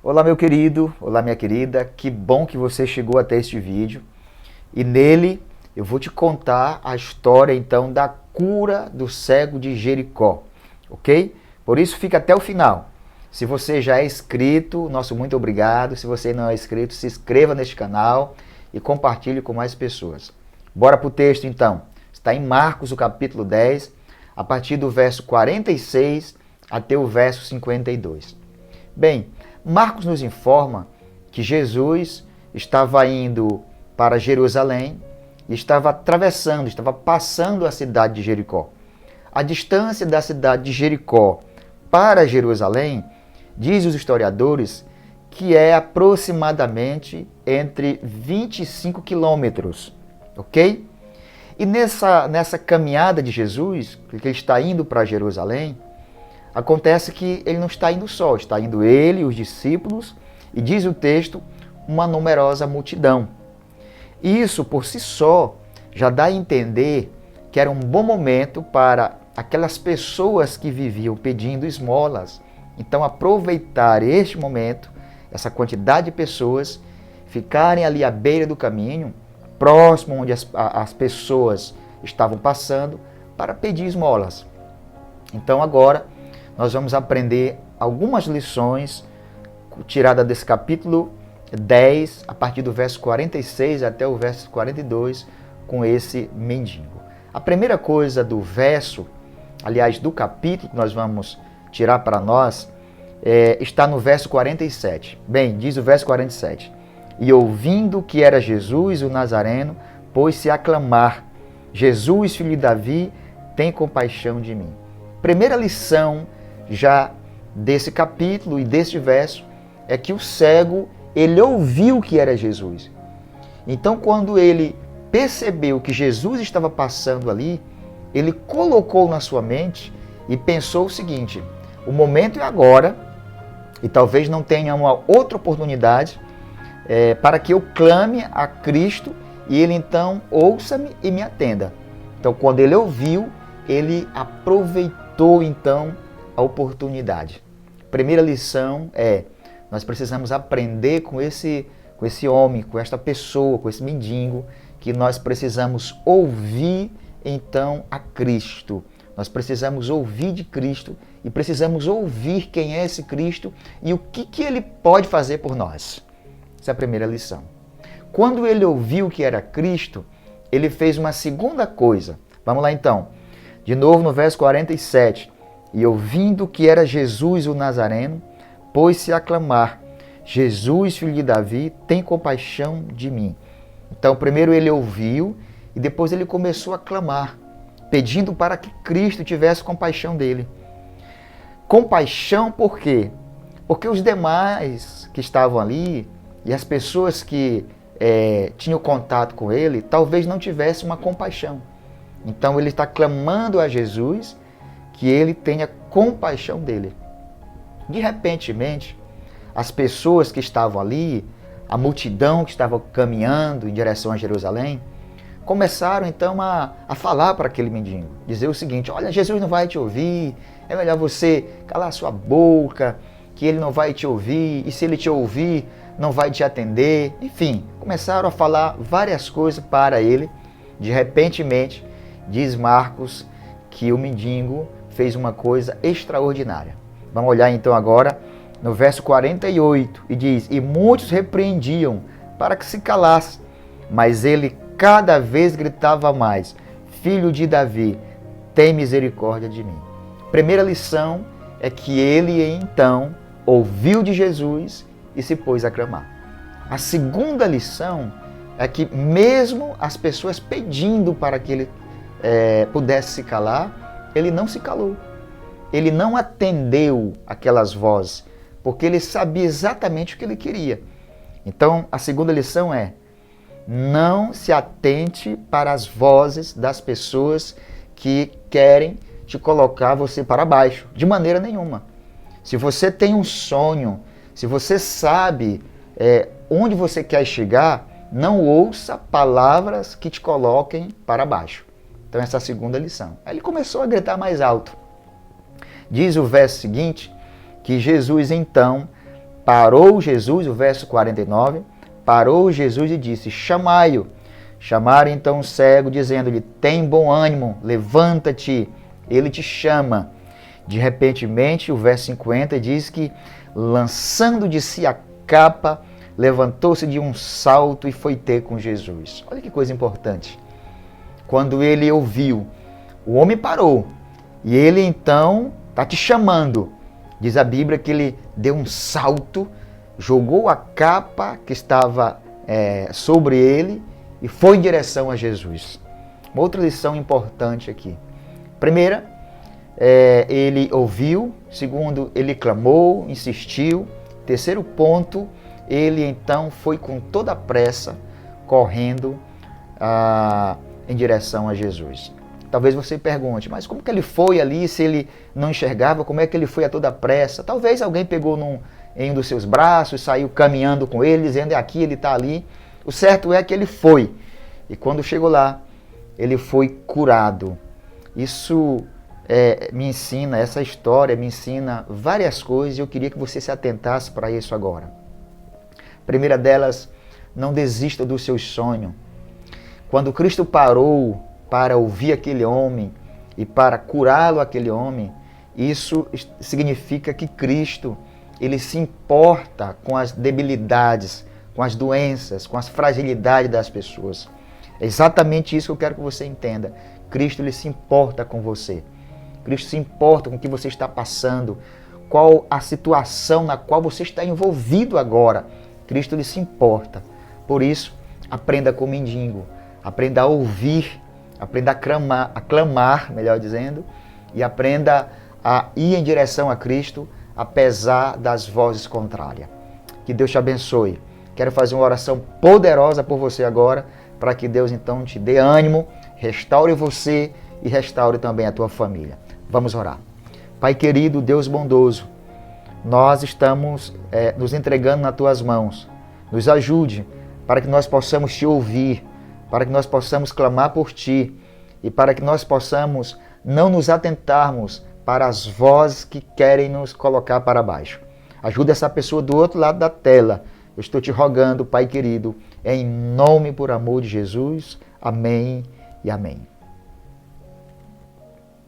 Olá, meu querido, olá, minha querida, que bom que você chegou até este vídeo e nele eu vou te contar a história então da cura do cego de Jericó, ok? Por isso fica até o final. Se você já é inscrito, nosso muito obrigado. Se você não é inscrito, se inscreva neste canal e compartilhe com mais pessoas. Bora para o texto então. Está em Marcos, o capítulo 10, a partir do verso 46 até o verso 52. Bem, Marcos nos informa que Jesus estava indo para Jerusalém e estava atravessando, estava passando a cidade de Jericó. A distância da cidade de Jericó para Jerusalém, diz os historiadores, que é aproximadamente entre 25 quilômetros, ok? E nessa caminhada de Jesus, que ele está indo para Jerusalém, acontece que ele não está indo só, está indo ele e os discípulos, e diz o texto, uma numerosa multidão. Isso, por si só, já dá a entender que era um bom momento para aquelas pessoas que viviam pedindo esmolas. Então, aproveitar este momento, essa quantidade de pessoas, ficarem ali à beira do caminho, próximo onde as pessoas estavam passando, para pedir esmolas. Então, agora, nós vamos aprender algumas lições tiradas desse capítulo 10, a partir do verso 46 até o verso 42, com esse mendigo. A primeira coisa do verso, aliás, do capítulo que nós vamos tirar para nós, está no verso 47. Bem, diz o verso 47. E ouvindo que era Jesus, o Nazareno, pôs-se a clamar: Jesus, filho de Davi, tem compaixão de mim. Primeira lição já desse capítulo e deste verso é que o cego, ele ouviu que era Jesus. Então, quando ele percebeu que Jesus estava passando ali, ele colocou na sua mente e pensou o seguinte: o momento é agora, e talvez não tenha uma outra oportunidade para que eu clame a Cristo e ele então ouça-me e me atenda. Então, quando ele ouviu, ele aproveitou então a oportunidade. Primeira lição é: nós precisamos aprender com esse homem, com esta pessoa, com esse mendigo, que nós precisamos ouvir então a Cristo. Nós precisamos ouvir de Cristo e precisamos ouvir quem é esse Cristo e o que ele pode fazer por nós. Essa é a primeira lição. Quando ele ouviu que era Cristo, ele fez uma segunda coisa. Vamos lá então. De novo no verso 47. E ouvindo que era Jesus o Nazareno, pôs-se a clamar: Jesus, filho de Davi, tem compaixão de mim. Então, primeiro ele ouviu e depois ele começou a clamar, pedindo para que Cristo tivesse compaixão dele. Compaixão por quê? Porque os demais que estavam ali e as pessoas que tinham contato com ele, talvez não tivessem uma compaixão. Então, ele está clamando a Jesus que ele tenha compaixão dele. De repentemente, as pessoas que estavam ali, a multidão que estava caminhando em direção a Jerusalém, começaram então a falar para aquele mendigo, dizer o seguinte: olha, Jesus não vai te ouvir, é melhor você calar sua boca, que ele não vai te ouvir, e se ele te ouvir, não vai te atender. Enfim, começaram a falar várias coisas para ele. De repentemente, diz Marcos que o mendigo fez uma coisa extraordinária. Vamos olhar então agora no verso 48 e diz: e muitos repreendiam para que se calasse, mas ele cada vez gritava mais: Filho de Davi, tem misericórdia de mim. Primeira lição é que ele então ouviu de Jesus e se pôs a clamar. A segunda lição é que mesmo as pessoas pedindo para que ele pudesse se calar, ele não se calou. Ele não atendeu aquelas vozes, porque ele sabia exatamente o que ele queria. Então, a segunda lição é: não se atente para as vozes das pessoas que querem te colocar você para baixo, de maneira nenhuma. Se você tem um sonho, se você sabe onde você quer chegar, não ouça palavras que te coloquem para baixo. Então, essa é a segunda lição. Aí ele começou a gritar mais alto. Diz o verso seguinte que Jesus, então, Parou Jesus, o verso 49, parou Jesus e disse, chamai-o. Chamaram então o cego, dizendo-lhe, tem bom ânimo, levanta-te, ele te chama. De repentemente, o verso 50 diz que, lançando de si a capa, levantou-se de um salto e foi ter com Jesus. Olha que coisa importante. Quando ele ouviu, o homem parou e ele então está te chamando. Diz a Bíblia que ele deu um salto, jogou a capa que estava sobre ele e foi em direção a Jesus. Uma outra lição importante aqui. Primeira, ele ouviu. Segundo, ele clamou, insistiu. Terceiro ponto, ele então foi com toda a pressa, correndo em direção a Jesus. Talvez você pergunte, mas como que ele foi ali se ele não enxergava? Como é que ele foi a toda pressa? Talvez alguém pegou em um dos seus braços, saiu caminhando com ele, dizendo, é aqui, ele está ali. O certo é que ele foi. E quando chegou lá, ele foi curado. Isso me ensina, essa história me ensina várias coisas e eu queria que você se atentasse para isso agora. A primeira delas, não desista do seu sonho. Quando Cristo parou para ouvir aquele homem e para curá-lo aquele homem, isso significa que Cristo, ele se importa com as debilidades, com as doenças, com as fragilidades das pessoas. É exatamente isso que eu quero que você entenda. Cristo, ele se importa com você. Cristo se importa com o que você está passando, qual a situação na qual você está envolvido agora. Cristo, ele se importa. Por isso, aprenda com o mendigo, aprenda a ouvir, aprenda a clamar, melhor dizendo, e aprenda a ir em direção a Cristo, apesar das vozes contrárias. Que Deus te abençoe. Quero fazer uma oração poderosa por você agora, para que Deus então te dê ânimo, restaure você e restaure também a tua família. Vamos orar. Pai querido, Deus bondoso, nós estamos nos entregando nas tuas mãos. Nos ajude para que nós possamos te ouvir, para que nós possamos clamar por ti e para que nós possamos não nos atentarmos para as vozes que querem nos colocar para baixo. Ajuda essa pessoa do outro lado da tela. Eu estou te rogando, Pai querido, em nome e por amor de Jesus. Amém e amém.